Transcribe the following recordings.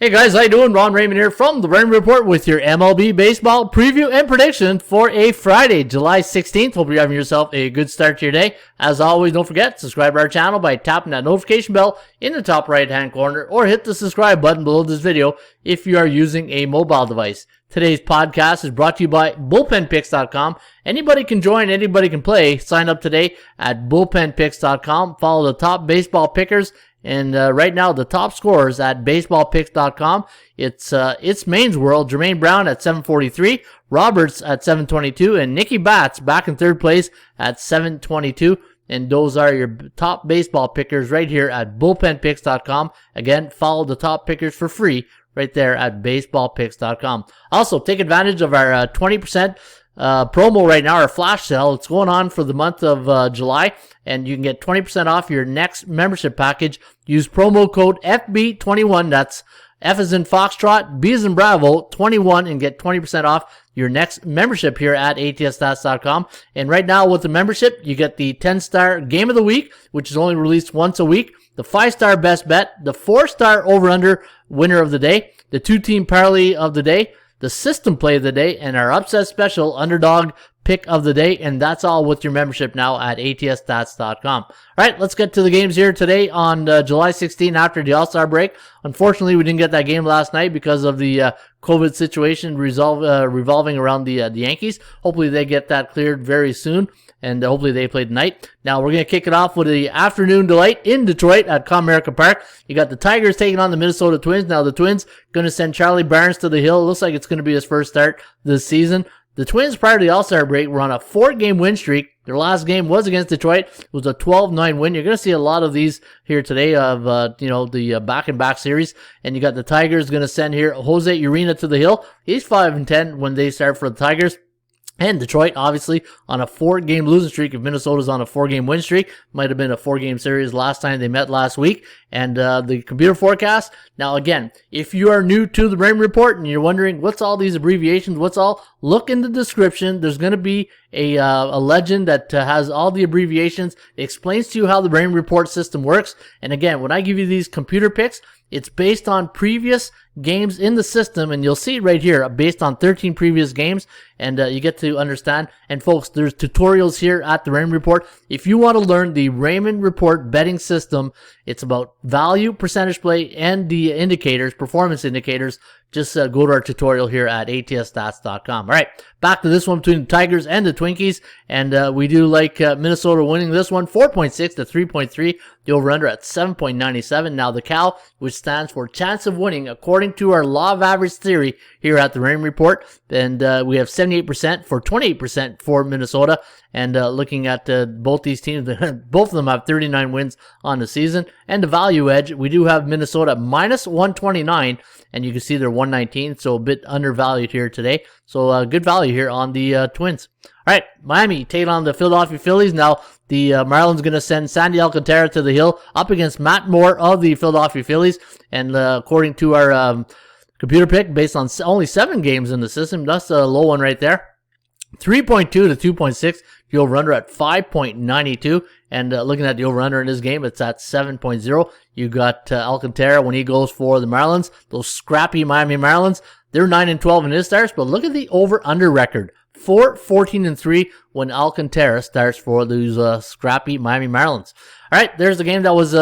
Hey guys, how you doing? Ron Raymond here from the Raymond Report with your MLB baseball preview and prediction for a Friday, July 16th. Hope you're having yourself a good start to your day. As always, don't forget, subscribe to our channel by tapping that notification bell in the top right-hand corner or hit the subscribe button below this video if you are using a mobile device. Today's podcast is brought to you by bullpenpicks.com. Anybody can join, anybody can play. Sign up today at bullpenpicks.com. Follow the top baseball pickers. And right now, the top scorers at baseballpicks.com, it's Maine's World. Jermaine Brown at 743, Roberts at 722, and Nicky Bats back in third place at 722. And those are your top baseball pickers right here at bullpenpicks.com. Again, follow the top pickers for free right there at baseballpicks.com. Also, take advantage of our 20% promo right now, our flash sale. It's going on for the month of July, and you can get 20% off your next membership package. Use promo code FB21, that's F as in Foxtrot, B as in Bravo, 21, and get 20% off your next membership here at ATSstats.com. And right now with the membership, you get the 10-star Game of the Week, which is only released once a week, the 5-star Best Bet, the 4-star Over-Under Winner of the Day, the 2-team Parlay of the Day, the System Play of the Day, and our Upset Special Underdog Pick of the Day, and that's all with your membership now at ATSstats.com. All right, let's get to the games here today on July 16 after the All-Star break. Unfortunately, we didn't get that game last night because of the COVID situation revolving around the Yankees. Hopefully, they get that cleared very soon, and hopefully they play tonight. Now, we're going to kick it off with the afternoon delight in Detroit at Comerica Park. You got the Tigers taking on the Minnesota Twins. Now, the Twins going to send Charlie Barnes to the hill. It looks like it's going to be his first start this season. The Twins, prior to the All-Star break, were on a 4-game win streak. Their last game was against Detroit. It was a 12-9 win. You're going to see a lot of these here today of, the back-and-back series. And you got the Tigers going to send here Jose Urena to the hill. He's 5-10 when they start for the Tigers. And Detroit, obviously, on a 4-game losing streak. If Minnesota's on a 4-game win streak, might have been a 4-game series last time they met last week. And the computer forecast. Now, again, if you are new to the Raymond Report and you're wondering what's all these abbreviations, look in the description. There's going to be a legend that has all the abbreviations. It explains to you how the Raymond Report system works. And again, when I give you these computer picks, it's based on previous games in the system, and you'll see it right here, based on 13 previous games, and you get to understand. And folks, there's tutorials here at the Raymond Report. If you want to learn the Raymond Report betting system, it's about value, percentage play, and the indicators, performance indicators. Just go to our tutorial here at ATSstats.com. All right, back to this one between the Tigers and the Twinkies. And we do like Minnesota winning this one, 4.6 to 3.3. The over-under at 7.97. Now the Cal, which stands for chance of winning, according to our law of average theory here at the Raymond Report. And we have 78% for 28% for Minnesota. And looking at both these teams, both of them have 39 wins on the season. And the value edge, we do have Minnesota minus 129, and you can see they're 119, so a bit undervalued here today. So good value here on the Twins. All right, Miami taking on the Philadelphia Phillies. Now, the Marlins going to send Sandy Alcantara to the hill up against Matt Moore of the Philadelphia Phillies. And according to our computer pick, based on only 7 games in the system, that's a low one right there. 3.2 to 2.6. The over-under at 5.92. And looking at the over-under in this game, it's at 7.0. You got Alcantara when he goes for the Marlins. Those scrappy Miami Marlins, they're 9-12 in his starts. But look at the over-under record. 4-14-3 when Alcantara starts for those scrappy Miami Marlins. All right, there's the game that was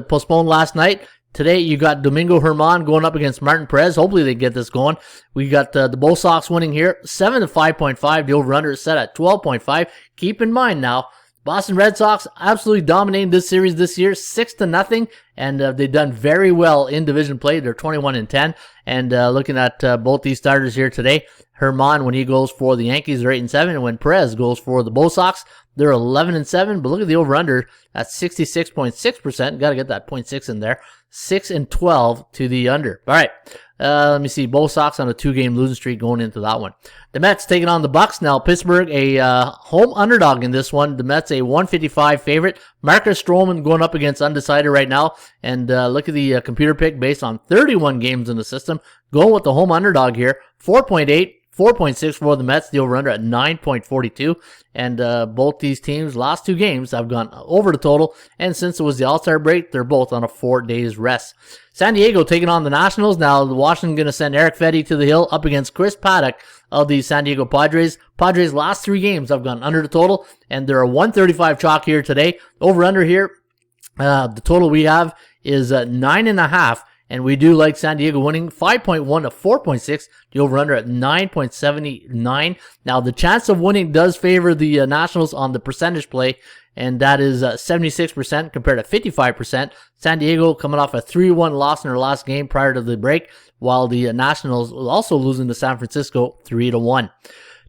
postponed last night. Today, you got Domingo Germán going up against Martin Perez. Hopefully, they get this going. We got the Bo Sox winning here, 7 to 5.5. The over-under is set at 12.5. Keep in mind now, Boston Red Sox absolutely dominating this series this year, 6-0, and they've done very well in division play. They're 21-10, and looking at both these starters here today, Germán, when he goes for the Yankees, they're 8-7, and when Perez goes for the Bo Sox, they're 11-7. But look at the over/under at 66.6%. Got to get that 0.6 in there. 6-12 to the under. All right. Let me see. Bo Sox on a 2-game losing streak going into that one. The Mets taking on the Bucks. Now, Pittsburgh, a home underdog in this one. The Mets, a 155 favorite. Marcus Stroman going up against undecided right now. And look at the computer pick based on 31 games in the system. Going with the home underdog here. 4.8. 4.6 for the Mets, the over-under at 9.42. And both these teams' last 2 games have gone over the total. And since it was the All-Star break, they're both on a 4 days rest. San Diego taking on the Nationals. Now, Washington going to send Eric Fedde to the hill up against Chris Paddock of the San Diego Padres. Padres' last 3 games have gone under the total, and they're a 135 chalk here today. Over-under here, the total we have is 9.5. And we do like San Diego winning 5.1 to 4.6. The over-under at 9.79. Now, the chance of winning does favor the Nationals on the percentage play, and that is 76% compared to 55%. San Diego coming off a 3-1 loss in their last game prior to the break, while the Nationals also losing to San Francisco 3-1.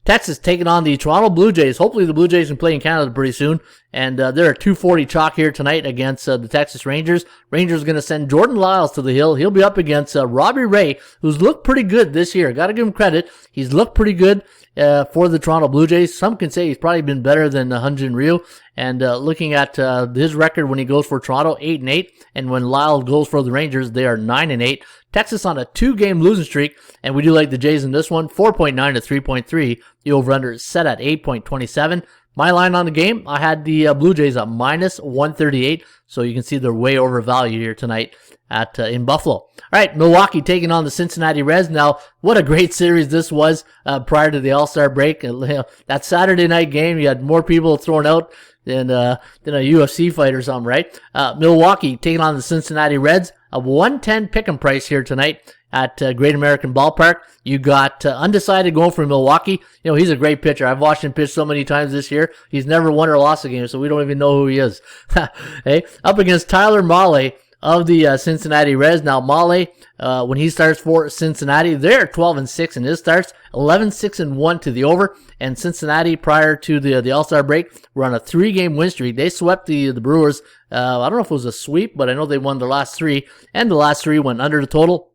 Texas taking on the Toronto Blue Jays. Hopefully the Blue Jays can play in Canada pretty soon. And they're a 240 chalk here tonight against the Texas Rangers. Rangers going to send Jordan Lyles to the hill. He'll be up against Robbie Ray, who's looked pretty good this year. Got to give him credit. He's looked pretty good for the Toronto Blue Jays. Some can say he's probably been better than Hyun-Jin Ryu. And looking at his record when he goes for Toronto, 8-8. And when Lyles goes for the Rangers, they are 9-8. Texas on a 2-game losing streak, and we do like the Jays in this one, 4.9 to 3.3. The over-under is set at 8.27. My line on the game, I had the Blue Jays at minus 138, so you can see they're way overvalued here tonight at in Buffalo. All right, Milwaukee taking on the Cincinnati Reds. Now, what a great series this was prior to the All-Star break. That Saturday night game, you had more people thrown out than a UFC fight or something, right? Milwaukee taking on the Cincinnati Reds. A 110 pick'em price here tonight at Great American Ballpark. You got undecided going for Milwaukee. You know, he's a great pitcher. I've watched him pitch so many times this year. He's never won or lost a game, so we don't even know who he is. Hey, up against Tyler Mahle of the Cincinnati Reds. Now, Mahle, when he starts for Cincinnati, they're 12-6 in his starts, 11-6-1 to the over. And Cincinnati, prior to the All-Star break, were on a 3-game win streak. They swept the Brewers. I don't know if it was a sweep, but I know they won the last 3, and the last 3 went under the total.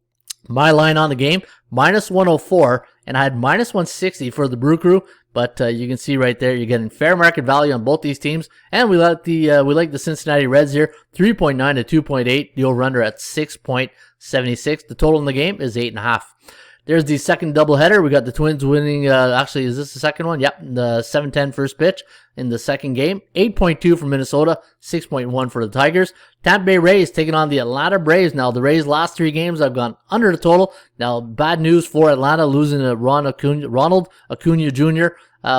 My line on the game, minus 104, and I had minus 160 for the Brew Crew. But you can see right there, you're getting fair market value on both these teams, and we like the Cincinnati Reds here, 3.9 to 2.8. The over/under at 6.76. The total in the game is 8.5. There's the second doubleheader. We got the Twins winning. Actually, is this the second one? Yep, the 7-10 first pitch in the second game. 8.2 for Minnesota, 6.1 for the Tigers. Tampa Bay Rays taking on the Atlanta Braves. Now, the Rays' last 3 games have gone under the total. Now, bad news for Atlanta, losing to Ronald Acuna Jr.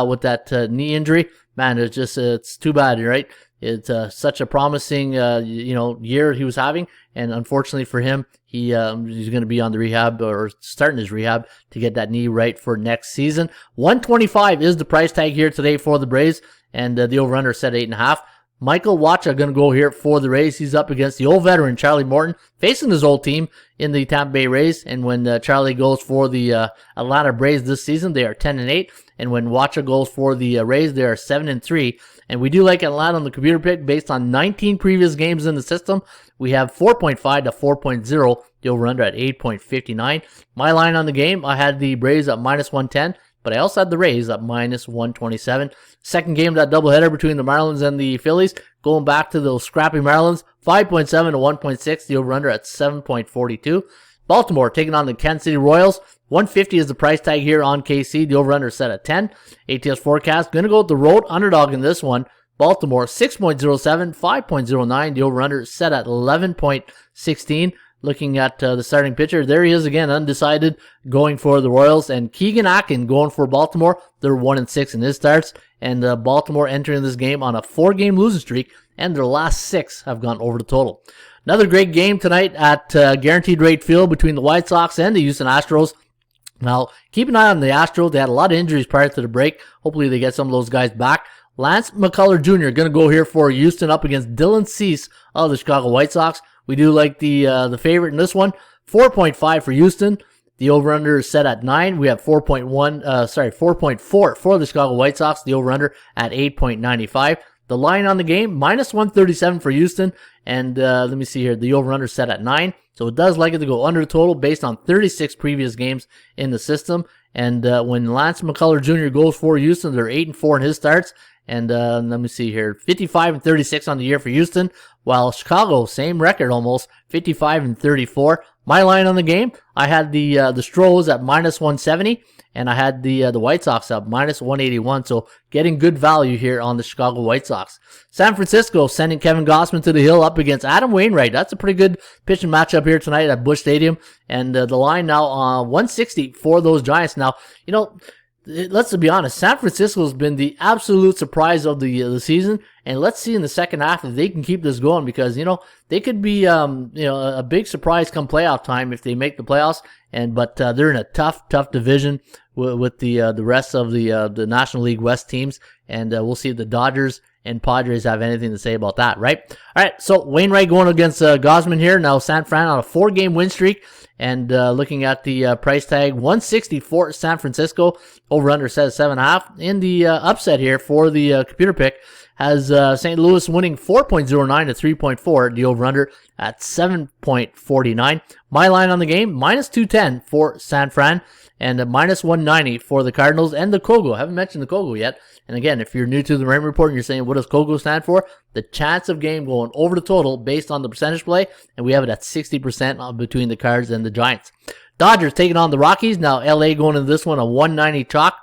With that knee injury. Man, it's too bad, right? It's such a promising, year he was having, and unfortunately for him, he's going to be on the rehab or starting his rehab to get that knee right for next season. 125 is the price tag here today for the Braves, and the over/under set 8.5. Michael Wacha going to go here for the Rays. He's up against the old veteran Charlie Morton, facing his old team in the Tampa Bay Rays. And when Charlie goes for the Atlanta Braves this season, they are 10-8. And when Wacha goes for the Rays, they are 7-3. And we do like Atlanta on the computer pick based on 19 previous games in the system. We have 4.5 to 4.0. The over/under at 8.59. My line on the game, I had the Braves at minus 110. But I also had the Rays at minus 127. Second game, that doubleheader between the Marlins and the Phillies. Going back to those scrappy Marlins, 5.7 to 1.6. The over/under at 7.42. Baltimore taking on the Kansas City Royals. 150 is the price tag here on KC. The over/under set at 10. ATS forecast, going to go with the road underdog in this one. Baltimore, 6.07, 5.09. The over/under set at 11.16. Looking at the starting pitcher, there he is again, undecided, going for the Royals. And Keegan Akin going for Baltimore. They're 1-6 in his starts. And Baltimore entering this game on a 4-game losing streak, and their last 6 have gone over the total. Another great game tonight at Guaranteed Rate Field between the White Sox and the Houston Astros. Now, keep an eye on the Astros. They had a lot of injuries prior to the break. Hopefully they get some of those guys back. Lance McCullers Jr. going to go here for Houston up against Dylan Cease of the Chicago White Sox. We do like the favorite in this one, 4.5 for Houston. The over/under is set at 9. We have 4.4 for the Chicago White Sox. The over/under at 8.95. The line on the game, minus 137 for Houston. And let me see here, the over/under set at 9. So it does like it to go under the total based on 36 previous games in the system. And when Lance McCullers Jr. goes for Houston, they're 8-4 in his starts. And let me see here, 55-36 on the year for Houston, while Chicago, same record almost, 55-34. My line on the game, I had the Astros at -170, and I had the White Sox up -181. So getting good value here on the Chicago White Sox. San Francisco sending Kevin Gausman to the hill up against Adam Wainwright. That's a pretty good pitching matchup here tonight at Busch Stadium, and the line now 160 for those Giants. Now, let's be honest, San Francisco's been the absolute surprise of the season, and let's see in the second half if they can keep this going, because they could be a big surprise come playoff time if they make the playoffs. But they're in a tough division with the rest of the National League West teams, and we'll see if the Dodgers and Padres have anything to say about that, right? All right, so Wainwright going against Gausman here. Now San Fran on a 4-game win streak, and looking at the price tag, 160 for San Francisco. Over-under set at 7.5. In the upset here for the computer pick has St. Louis winning 4.09 to 3.4. The over-under at 7.49. My line on the game, -210 for San Fran, and -190 for the Cardinals and the Kogo. I haven't mentioned the Kogo yet. And again, if you're new to the Raymond Report and you're saying, what does Kogo stand for? The chance of game going over the total based on the percentage play, and we have it at 60% between the Cards and the Giants. Dodgers taking on the Rockies. Now, LA going into this one, a 190 chalk.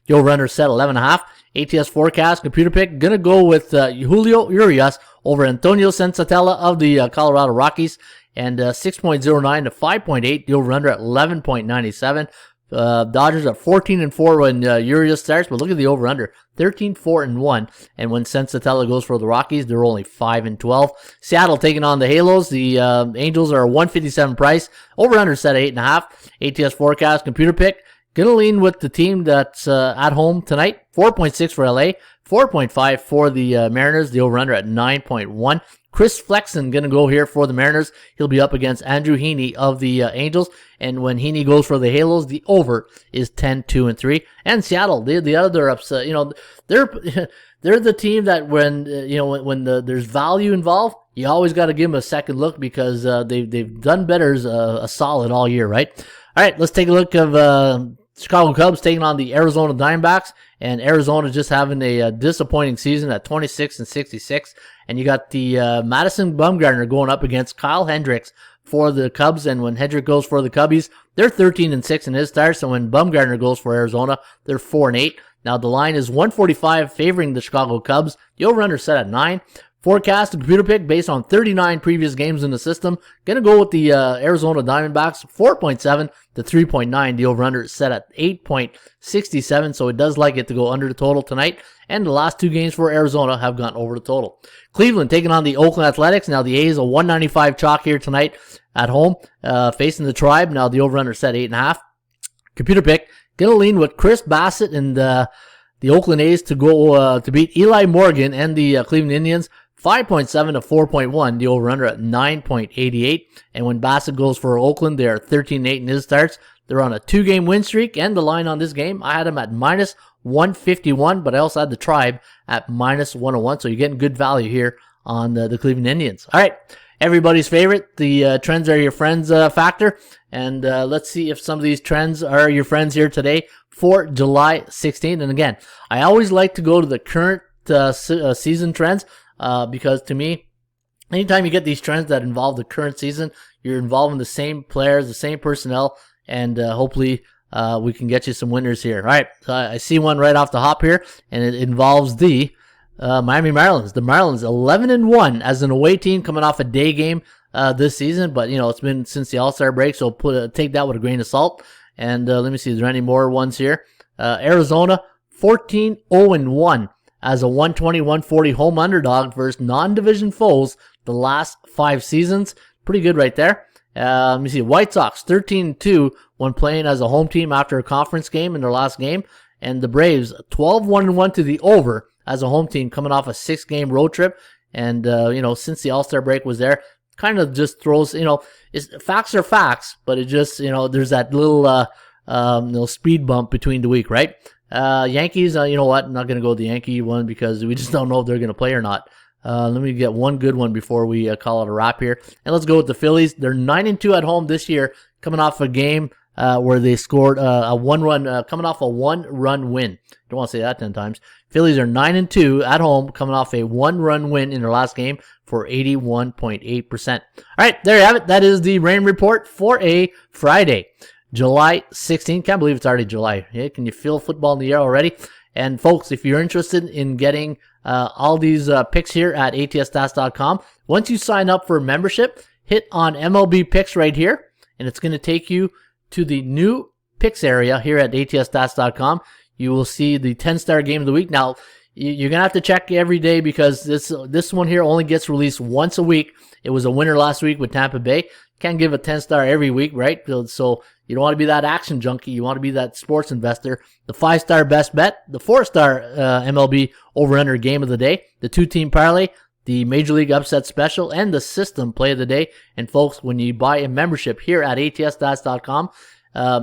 The over-under set 11.5. ATS forecast, computer pick, gonna go with Julio Urias over Antonio Senzatella of the Colorado Rockies, and 6.09 to 5.8. The over-under at 11.97. Dodgers are 14-4 when Urias starts, but look at the over-under, 13-4-1. And when Senzatella goes for the Rockies, they're only 5-12. Seattle taking on the Halos. The Angels are a 157 price. Over-under set at 8.5. ATS forecast, computer pick. Gonna lean with the team that's at home tonight. 4.6 for LA, 4.5 for the Mariners. The over-under at 9.1. Chris Flexen gonna go here for the Mariners. He'll be up against Andrew Heaney of the Angels. And when Heaney goes for the Halos, the over is 10-2-3. And Seattle, the other upset. They're the team that when there's value involved, you always got to give them a second look, because they've done better as a solid all year, right? All right, let's take a look of Chicago Cubs taking on the Arizona Diamondbacks, and Arizona just having a disappointing season at 26-66. And you got the Madison Bumgarner going up against Kyle Hendricks for the Cubs, and when Hendrick goes for the Cubbies, they're 13-6 in his starts, and when Bumgarner goes for Arizona, they're 4-8. Now the line is 145 favoring the Chicago Cubs. The over-under set at 9. Forecast and computer pick based on 39 previous games in the system. Gonna go with the Arizona Diamondbacks, 4.7 to 3.9. The over-under is set at 8.67, so it does like it to go under the total tonight. And the last 2 games for Arizona have gone over the total. Cleveland taking on the Oakland Athletics. Now the A's a 195 chalk here tonight at home, facing the Tribe. Now the over-under set 8.5. Computer pick, gonna lean with Chris Bassett and the Oakland A's to go to beat Eli Morgan and the Cleveland Indians. 5.7 to 4.1, the over-under at 9.88. And when Bassett goes for Oakland, they are 13-8 in his starts. They're on a 2-game win streak, and the line on this game, I had them at -151, but I also had the Tribe at -101, so you're getting good value here on the Cleveland Indians. All right, everybody's favorite, the trends are your friends factor, and let's see if some of these trends are your friends here today for July 16th. And again, I always like to go to the current season trends, because to me, anytime you get these trends that involve the current season, you're involving the same players, the same personnel, and hopefully we can get you some winners here. All right, I see one right off the hop here, and it involves the Miami Marlins. The Marlins 11-1 as an away team coming off a day game this season, but it's been since the All-Star break, so take that with a grain of salt. And let me see, is there any more ones here? Arizona 14-0-1. As a 120-140 home underdog versus non-division foes the last 5 seasons. Pretty good right there. Let me see. White Sox 13-2 when playing as a home team after a conference game in their last game. And the Braves 12-1-1 to the over as a home team coming off a 6-game road trip. And, since the All-Star break was there, kind of just throws, facts are facts, but it just, there's that little speed bump between the week, right? Yankees, you know what? I'm not going to go with the Yankee one because we just don't know if they're going to play or not. Let me get one good one before we call it a wrap here. And let's go with the Phillies. They're 9-2 at home this year, coming off a game where they scored a 1-run, coming off a 1-run win. Don't want to say that 10 times. Phillies are 9-2 at home, coming off a 1-run win in their last game for 81.8%. All right, there you have it. That is the Rain Report for a Friday, July 16th. Can't believe it's already July. Yeah, can you feel football in the air already? And folks, if you're interested in getting all these picks here at atsstats.com, once you sign up for membership, hit on MLB picks right here, and it's going to take you to the new picks area here at atsstats.com. You will see the 10-star game of the week. Now, you're going to have to check every day because this one here only gets released once a week. It was a winner last week with Tampa Bay. Can't give a 10-star every week, right? So you don't want to be that action junkie. You want to be that sports investor. The 5-star best bet, the 4-star MLB over-under game of the day, the 2-team parlay, the Major League Upset Special, and the System Play of the Day. And folks, when you buy a membership here at atsstats.com,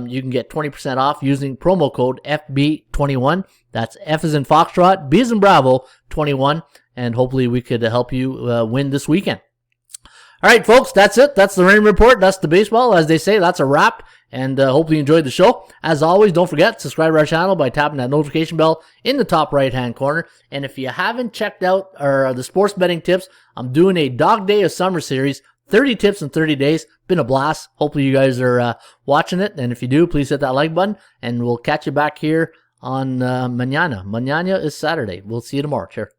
you can get 20% off using promo code FB21. That's F as in Foxtrot, B as in Bravo, 21. And hopefully we could help you win this weekend. All right, folks, that's it. That's the Rain Report. That's the baseball. As they say, that's a wrap. And hopefully you enjoyed the show. As always, don't forget, subscribe to our channel by tapping that notification bell in the top right-hand corner. And if you haven't checked out the sports betting tips, I'm doing a Dog Day of Summer series, 30 tips in 30 days. Been a blast. Hopefully you guys are watching it. And if you do, please hit that like button. And we'll catch you back here on mañana. Mañana is Saturday. We'll see you tomorrow. Sure.